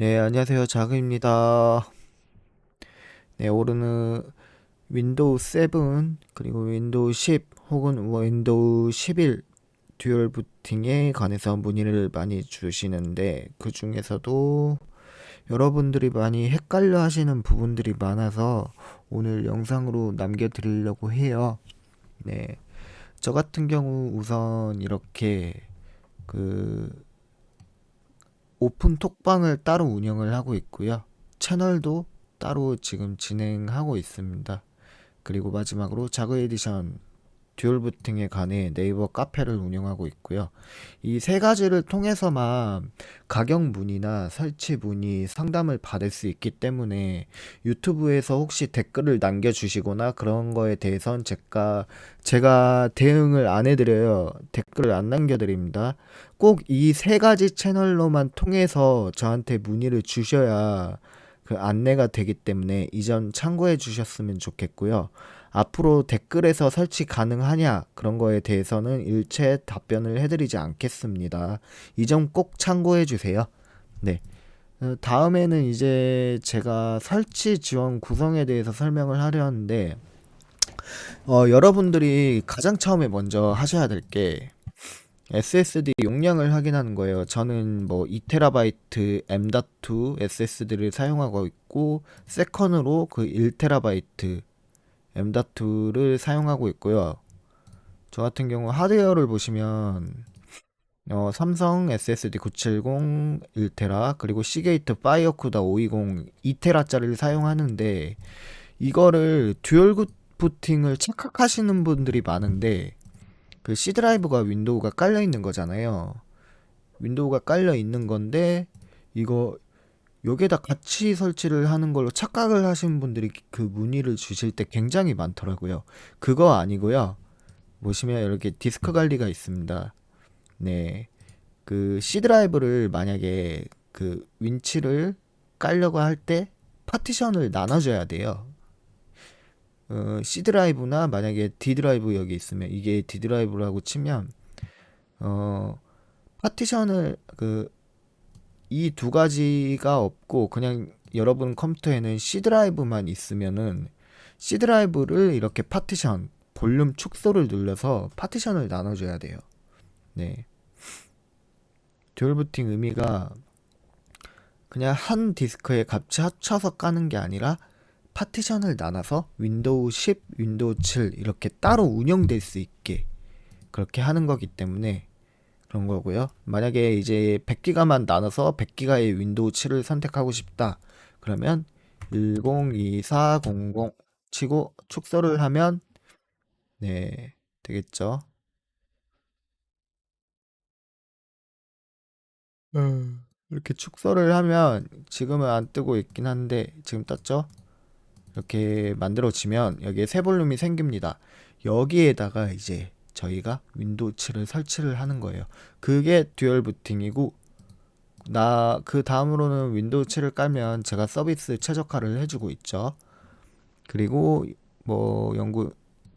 네, 안녕하세요. 자그입니다. 네, 오늘은 윈도우 7, 그리고 윈도우 10 혹은 윈도우 11 듀얼 부팅에 관해서 문의를 많이 주시는데, 그 중에서도 여러분들이 많이 헷갈려 하시는 부분들이 많아서 오늘 영상으로 남겨드리려고 해요. 네, 저 같은 경우 우선 이렇게 그 오픈 톡방을 따로 운영을 하고 있고요. 채널도 따로 지금 진행하고 있습니다. 그리고 마지막으로 자그 에디션 듀얼 부팅에 관해 네이버 카페를 운영하고 있고요. 이 세 가지를 통해서만 가격 문의나 설치 문의 상담을 받을 수 있기 때문에 유튜브에서 혹시 댓글을 남겨주시거나 그런 거에 대해선 제가 대응을 안 해드려요. 댓글을 안 남겨드립니다. 꼭 이 세 가지 채널로만 통해서 저한테 문의를 주셔야 그 안내가 되기 때문에 이 점 참고해 주셨으면 좋겠고요. 앞으로 댓글에서 설치 가능하냐 그런 거에 대해서는 일체 답변을 해드리지 않겠습니다. 이 점 꼭 참고해 주세요. 네. 다음에는 이제 제가 설치 지원 구성에 대해서 설명을 하려 하는데, 여러분들이 가장 처음에 먼저 하셔야 될 게 SSD 용량을 확인하는 거예요. 저는 뭐 2TB M.2 SSD를 사용하고 있고, 세컨으로 그 1TB M.2를 사용하고 있고요. 저 같은 경우 하드웨어를 보시면 삼성 SSD 970 1테라 그리고 시게이트 파이어쿠다 520 2테라짜리를 사용하는데, 이거를 듀얼 부팅을 착각하시는 분들이 많은데, 그 C 드라이브가 윈도우가 깔려 있는 거잖아요. 윈도우가 깔려 있는 건데 이거 여기에다 같이 설치를 하는 걸로 착각을 하시는 분들이 그 문의를 주실 때 굉장히 많더라고요. 그거 아니고요. 보시면 이렇게 디스크 관리가 있습니다. 네. 그 C 드라이브를 만약에 그 윈치를 깔려고 할 때 파티션을 나눠줘야 돼요. C 드라이브나 만약에 D 드라이브 여기 있으면, 이게 D 드라이브라고 치면 어 파티션을 이 두 가지가 없고 그냥 여러분 컴퓨터에는 C 드라이브만 있으면은 C 드라이브를 이렇게 파티션 볼륨 축소를 눌러서 파티션을 나눠줘야 돼요. 네. 듀얼 부팅 의미가 그냥 한 디스크에 같이 합쳐서 까는 게 아니라 파티션을 나눠서 윈도우 10, 윈도우 7 이렇게 따로 운영될 수 있게 그렇게 하는 거기 때문에 그런 거고요. 만약에 이제 100기가만 나눠서 100기가의 윈도우 7을 선택하고 싶다. 그러면 102400 치고 축소를 하면 네, 되겠죠. 이렇게 축소를 하면 지금은 안 뜨고 있긴 한데 지금 떴죠? 이렇게 만들어지면 여기에 새 볼륨이 생깁니다. 여기에다가 이제 저희가 윈도우 7을 설치를 하는 거예요. 그게 듀얼 부팅이고, 그 다음으로는 윈도우 7을 깔면 제가 서비스 최적화를 해주고 있죠. 그리고 뭐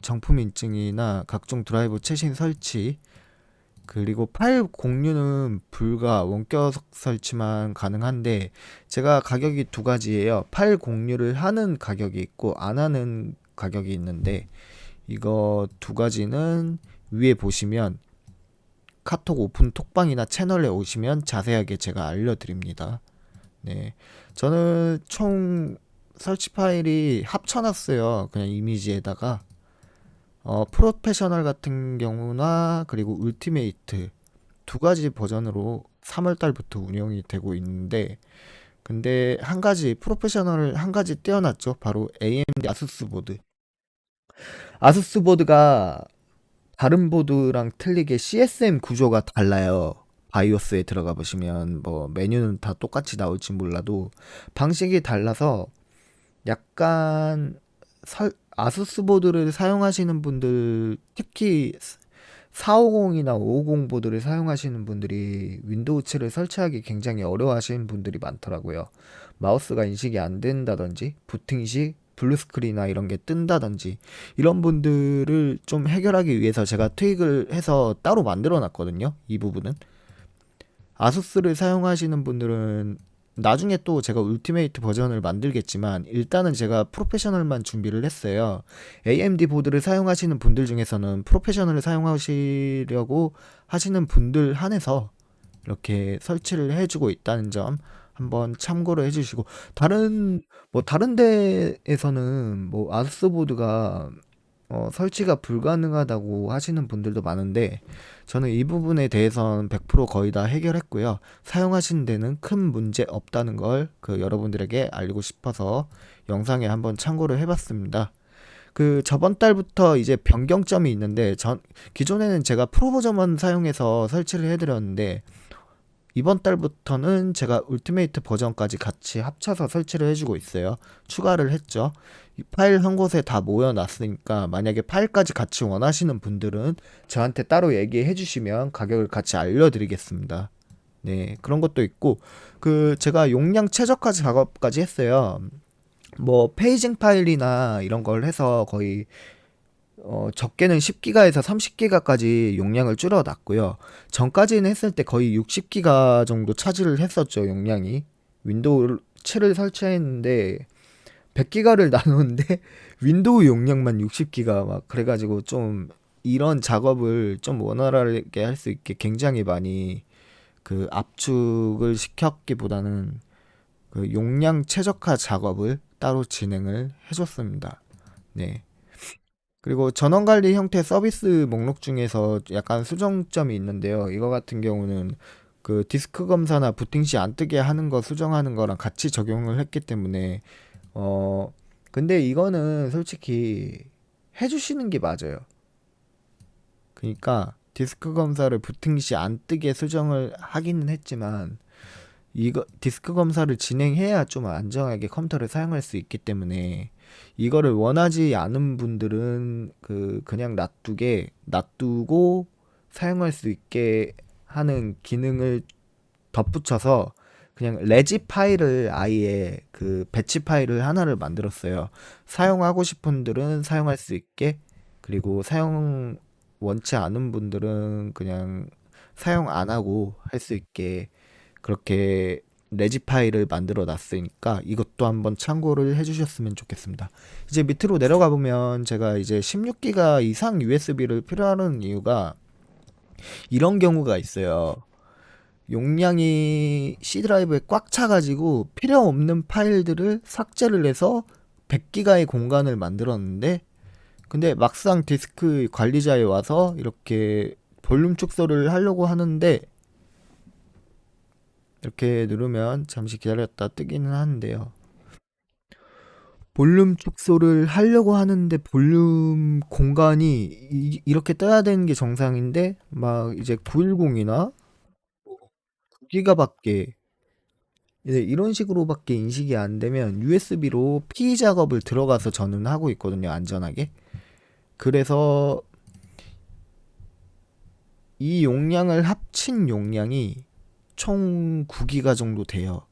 정품 인증이나 각종 드라이브 최신 설치, 그리고 파일 공유는 불가, 원격 설치만 가능한데, 제가 가격이 두 가지예요. 파일 공유를 하는 가격이 있고 안 하는 가격이 있는데, 이거 두 가지는 위에 보시면 카톡 오픈 톡방이나 채널에 오시면 자세하게 제가 알려드립니다. 네. 저는 총 설치 파일이 합쳐놨어요. 그냥 이미지에다가. 프로페셔널 같은 경우나 그리고 울티메이트 두 가지 버전으로 3월 달부터 운영이 되고 있는데, 근데 한 가지 프로페셔널을 한 가지 떼어놨죠. 바로 AMD 아수스 보드. 아수스 보드가 다른 보드랑 틀리게 CSM 구조가 달라요. 바이오스에 들어가 보시면 뭐 메뉴는 다 똑같이 나올지 몰라도 방식이 달라서 약간 아수스 보드를 사용하시는 분들, 특히 450이나 550 보드를 사용하시는 분들이 윈도우 7을 설치하기 굉장히 어려워하시는 분들이 많더라고요. 마우스가 인식이 안 된다든지 부팅식 블루스크린이나 이런 게 뜬다든지 이런 분들을 좀 해결하기 위해서 제가 트윅을 해서 따로 만들어 놨거든요. 이 부분은 아수스를 사용하시는 분들은 나중에 또 제가 울티메이트 버전을 만들겠지만 일단은 제가 프로페셔널만 준비를 했어요. AMD 보드를 사용하시는 분들 중에서는 프로페셔널을 사용하시려고 하시는 분들 한해서 이렇게 설치를 해주고 있다는 점 한번 참고를 해주시고, 다른 데에서는 뭐 아수스 보드가 설치가 불가능하다고 하시는 분들도 많은데, 저는 이 부분에 대해서는 100% 거의 다 해결했고요. 사용하시는 데는 큰 문제 없다는 걸 여러분들에게 알리고 싶어서 영상에 한번 참고를 해봤습니다. 저번 달부터 이제 변경점이 있는데, 기존에는 제가 프로 버전만 사용해서 설치를 해드렸는데, 이번 달부터는 제가 울티메이트 버전까지 같이 합쳐서 설치를 해주고 있어요. 추가를 했죠. 이 파일 한 곳에 다 모여놨으니까 만약에 파일까지 같이 원하시는 분들은 저한테 따로 얘기해 주시면 가격을 같이 알려드리겠습니다. 네, 그런 것도 있고, 제가 용량 최적화 작업까지 했어요. 뭐 페이징 파일이나 이런 걸 해서 거의 적게는 10기가에서 30기가까지 용량을 줄여놨고요. 전까지는 했을 때 거의 60기가 정도 차지를 했었죠, 용량이. 윈도우 7을 설치했는데 100기가를 나누는데 윈도우 용량만 60기가 막 그래가지고 좀 이런 작업을 좀 원활하게 할 수 있게 굉장히 많이 압축을 시켰기보다는 용량 최적화 작업을 따로 진행을 해줬습니다. 네. 그리고 전원관리 형태 서비스 목록 중에서 약간 수정점이 있는데요. 이거 같은 경우는 디스크 검사나 부팅 시 안 뜨게 하는 거 수정하는 거랑 같이 적용을 했기 때문에 근데 이거는 솔직히 해주시는 게 맞아요. 그러니까 디스크 검사를 부팅 시 안 뜨게 수정을 하기는 했지만 이거 디스크 검사를 진행해야 좀 안정하게 컴퓨터를 사용할 수 있기 때문에 이거를 원하지 않은 분들은 그냥 놔두고 사용할 수 있게 하는 기능을 덧붙여서 그냥 레지 파일을 아예 배치 파일을 하나를 만들었어요. 사용하고 싶은 분들은 사용할 수 있게, 그리고 사용 원치 않은 분들은 그냥 사용 안 하고 할 수 있게 그렇게 레지 파일을 만들어 놨으니까 이것도 한번 참고를 해주셨으면 좋겠습니다. 이제 밑으로 내려가 보면 제가 이제 16기가 이상 USB를 필요하는 이유가 이런 경우가 있어요. 용량이 C 드라이브에 꽉 차가지고 필요 없는 파일들을 삭제를 해서 100기가의 공간을 만들었는데, 근데 막상 디스크 관리자에 와서 이렇게 볼륨 축소를 하려고 하는데, 이렇게 누르면 잠시 기다렸다 뜨기는 하는데요. 볼륨 축소를 하려고 하는데 볼륨 공간이 이렇게 떠야 되는 게 정상인데 막 이제 910이나 9기가밖에 이제 이런 식으로밖에 인식이 안 되면 USB로 P 작업을 들어가서 저는 하고 있거든요, 안전하게. 그래서 이 용량을 합친 용량이 총 9기가 정도 돼요.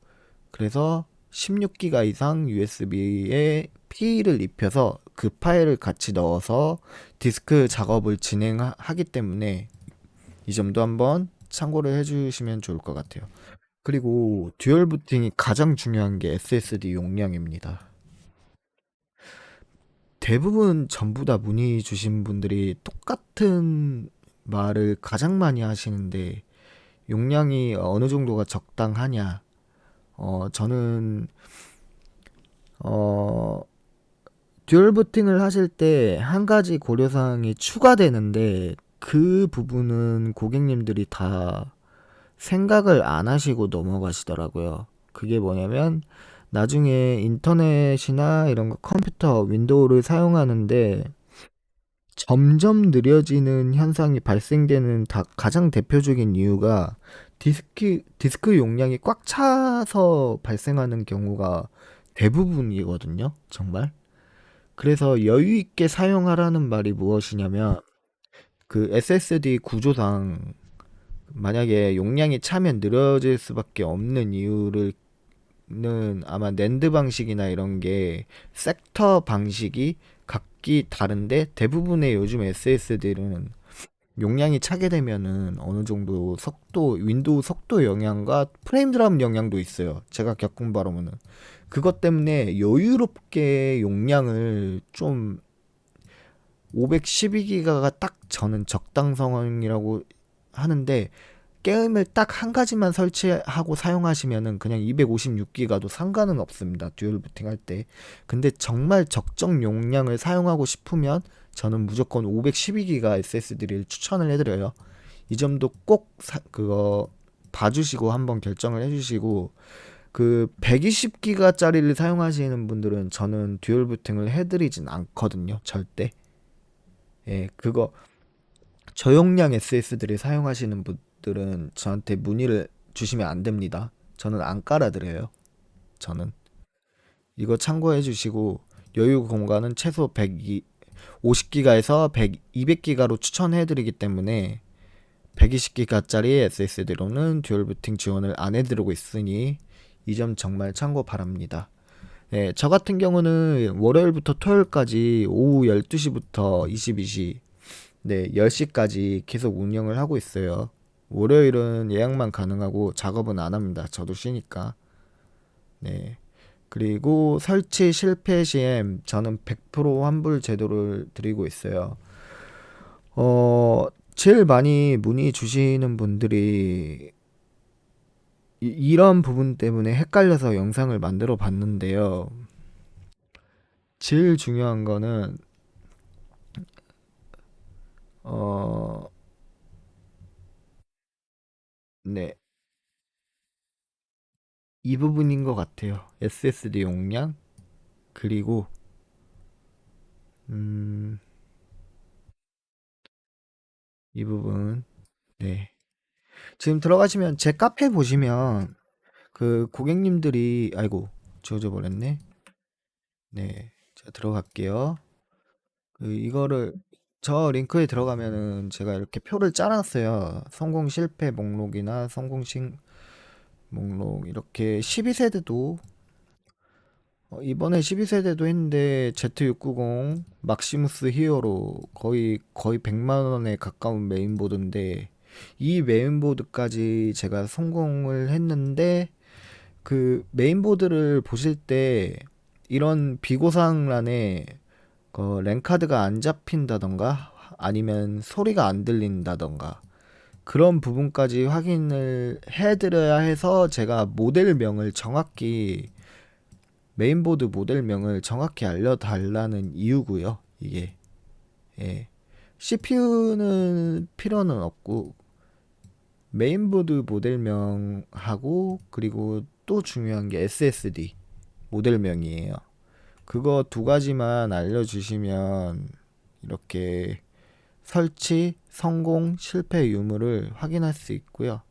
그래서 16기가 이상 USB에 P를 입혀서 그 파일을 같이 넣어서 디스크 작업을 진행하기 때문에 이 점도 한번 참고를 해주시면 좋을 것 같아요. 그리고 듀얼 부팅이 가장 중요한 게 SSD 용량입니다. 대부분 전부 다 문의 주신 분들이 똑같은 말을 가장 많이 하시는데, 용량이 어느 정도가 적당하냐? 저는 어 듀얼 부팅을 하실 때 한 가지 고려사항이 추가되는데 그 부분은 고객님들이 다 생각을 안 하시고 넘어가시더라고요. 그게 뭐냐면 나중에 인터넷이나 이런 거 컴퓨터 윈도우를 사용하는데 점점 느려지는 현상이 발생되는 가장 대표적인 이유가 디스크 용량이 꽉 차서 발생하는 경우가 대부분이거든요, 정말. 그래서 여유 있게 사용하라는 말이 무엇이냐면 SSD 구조상 만약에 용량이 차면 느려질 수밖에 없는 이유를 는 아마 낸드 방식이나 이런 게 섹터 방식이 각기 다른데, 대부분의 요즘 SSD는 용량이 차게 되면은 어느 정도 속도, 윈도우 속도 영향과 프레임 드랍 영향도 있어요. 제가 겪은 바로는. 그것 때문에 여유롭게 용량을 좀 512기가가 딱 저는 적당 상황이라고 하는데, 게임을 딱 한 가지만 설치하고 사용하시면은 그냥 256기가도 상관은 없습니다. 듀얼 부팅 할 때. 근데 정말 적정 용량을 사용하고 싶으면 저는 무조건 512기가 SSD를 추천을 해드려요. 이 점도 꼭 그거 봐주시고 한번 결정을 해주시고, 그 120기가짜리를 사용하시는 분들은 저는 듀얼 부팅을 해드리진 않거든요. 절대. 예, 그거 저용량 SSD를 사용하시는 분들은 저한테 문의를 주시면 안 됩니다. 저는 안 깔아드려요. 저는 이거 참고해 주시고, 여유 공간은 최소 150기가에서 200기가로 추천해 드리기 때문에 120기가짜리 SSD로는 듀얼 부팅 지원을 안 해드리고 있으니 이 점 정말 참고 바랍니다. 네, 저 같은 경우는 월요일부터 토요일까지 오후 12시부터 22시, 네, 10시까지 계속 운영을 하고 있어요. 월요일은 예약만 가능하고 작업은 안 합니다. 저도 쉬니까. 네. 그리고 설치 실패 시엔 저는 100% 환불 제도를 드리고 있어요. 제일 많이 문의 주시는 분들이 이런 부분 때문에 헷갈려서 영상을 만들어 봤는데요. 제일 중요한 거는, 어, 네. 이 부분인 것 같아요. SSD 용량, 그리고, 음, 이 부분, 네. 지금 들어가시면 제 카페 보시면 그 고객님들이, 아이고, 지워져 버렸네. 네. 자, 들어갈게요. 이거를, 저 링크에 들어가면은 제가 이렇게 표를 짜놨어요. 성공 실패 목록이나 성공 목록, 이렇게 12세대도, 이번에 12세대도 했는데 Z690 막시무스 히어로 거의 100만 원에 가까운 메인보드인데, 이 메인보드까지 제가 성공을 했는데, 그 메인보드를 보실 때 이런 비고상란에 랜카드가 안 잡힌다던가 아니면 소리가 안 들린다던가 그런 부분까지 확인을 해드려야 해서 제가 모델명을 정확히, 메인보드 모델명을 정확히 알려달라는 이유고요. 이게, 예. CPU는 필요는 없고 메인보드 모델명하고, 그리고 또 중요한 게 SSD 모델명이에요. 그거 두 가지만 알려주시면 이렇게 설치, 성공, 실패 유무를 확인할 수 있고요.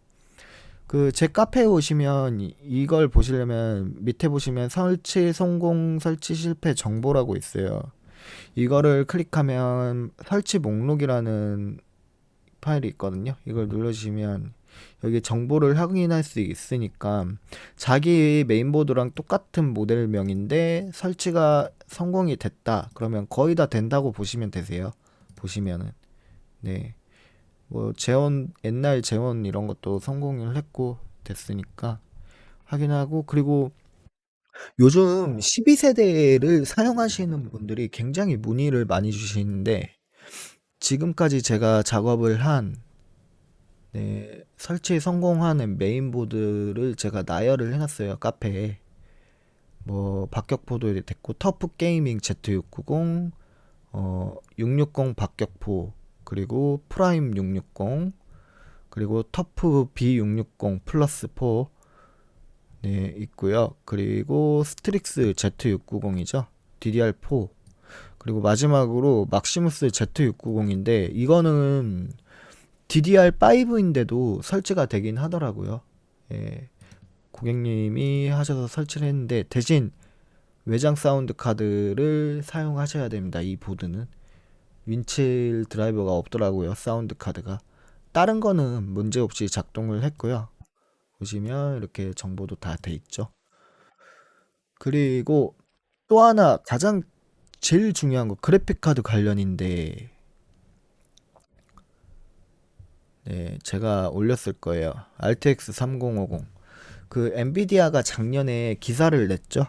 그 제 카페에 오시면 이걸 보시려면 밑에 보시면 설치 성공, 설치 실패 정보라고 있어요. 이거를 클릭하면 설치 목록이라는 파일이 있거든요. 이걸 눌러주시면 여기 정보를 확인할 수 있으니까, 자기 메인보드랑 똑같은 모델명인데 설치가 성공이 됐다 그러면 거의 다 된다고 보시면 되세요. 보시면은, 네, 뭐 재원, 옛날 재원 이런 것도 성공을 했고 됐으니까 확인하고. 그리고 요즘 12세대를 사용하시는 분들이 굉장히 문의를 많이 주시는데, 지금까지 제가 작업을 한, 네, 설치 성공하는 메인보드를 제가 나열을 해놨어요. 카페에. 뭐 박격포도 됐고, 터프 게이밍 Z690, 660 박격포, 그리고 프라임 660, 그리고 터프 B660 플러스 4, 네, 있고요. 그리고 스트릭스 Z690이죠. DDR4. 그리고 마지막으로 막시무스 Z690인데, 이거는 DDR5인데도 설치가 되긴 하더라고요. 예, 고객님이 하셔서 설치를 했는데, 대신 외장 사운드 카드를 사용하셔야 됩니다. 이 보드는 윈칠 드라이버가 없더라고요. 사운드 카드가. 다른 거는 문제없이 작동을 했고요. 보시면 이렇게 정보도 다 돼 있죠. 그리고 또 하나 가장 제일 중요한 거 그래픽 카드 관련인데, 네, 제가 올렸을 거예요. RTX 3050. 그 엔비디아가 작년에 기사를 냈죠.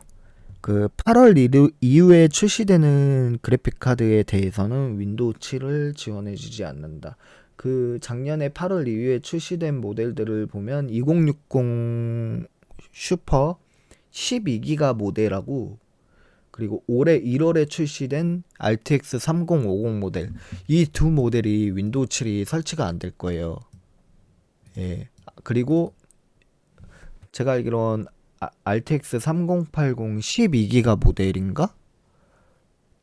그 8월 이후에 출시되는 그래픽 카드에 대해서는 윈도우 7을 지원해주지 않는다. 그 작년에 8월 이후에 출시된 모델들을 보면 2060 슈퍼 12기가 모델하고, 그리고 올해 1월에 출시된 RTX 3050 모델, 이 두 모델이 윈도우 7이 설치가 안 될 거예요. 예. 그리고 제가 알기론 RTX 3080 12기가 모델인가?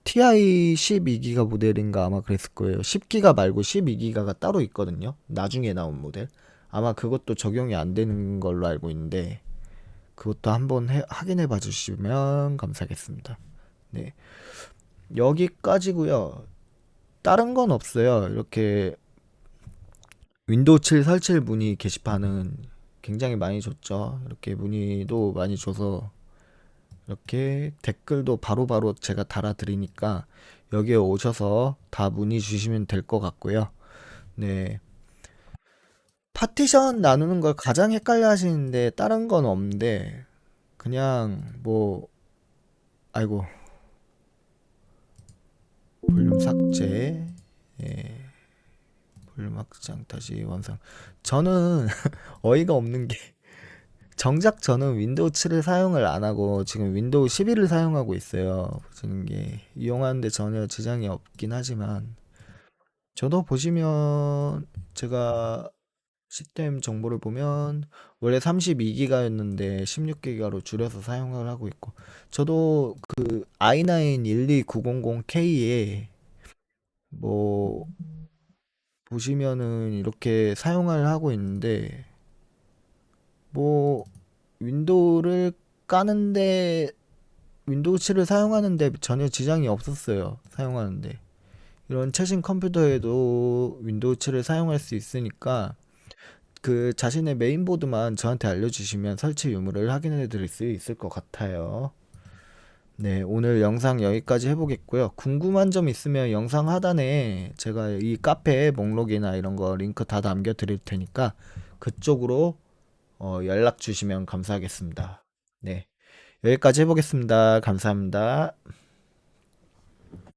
TI 12기가 모델인가 아마 그랬을 거예요. 10기가 말고 12기가가 따로 있거든요. 나중에 나온 모델. 아마 그것도 적용이 안 되는 걸로 알고 있는데, 그것도 한번 확인해 봐 주시면 감사하겠습니다. 네. 여기까지고요. 다른 건 없어요. 이렇게 윈도우 7 설치 문의 게시판은 굉장히 많이 줬죠. 이렇게 문의도 많이 줘서 이렇게 댓글도 바로바로 제가 달아드리니까 여기에 오셔서 다 문의 주시면 될 것 같고요. 네. 파티션 나누는 걸 가장 헷갈려 하시는데 다른 건 없는데, 그냥 뭐, 아이고, 볼륨 삭제, 예, 볼륨 확장 다시 완성. 저는 어이가 없는 게, 정작 저는 윈도우 7을 사용을 안 하고 지금 윈도우 11을 사용하고 있어요. 지금 이게 이용하는데 전혀 지장이 없긴 하지만, 저도 보시면 제가 시스템 정보를 보면 원래 32기가였는데 16기가로 줄여서 사용을 하고 있고, 저도 그 i9 12900K에 뭐 보시면은 이렇게 사용을 하고 있는데, 뭐 윈도우를 까는데 윈도우 7을 사용하는데 전혀 지장이 없었어요. 사용하는데 이런 최신 컴퓨터에도 윈도우 7을 사용할 수 있으니까 그 자신의 메인보드만 저한테 알려주시면 설치 유무를 확인해 드릴 수 있을 것 같아요. 네, 오늘 영상 여기까지 해보겠고요. 궁금한 점 있으면 영상 하단에 제가 이 카페 목록이나 이런 거 링크 다 남겨 드릴 테니까 그쪽으로 연락 주시면 감사하겠습니다. 네, 여기까지 해보겠습니다. 감사합니다.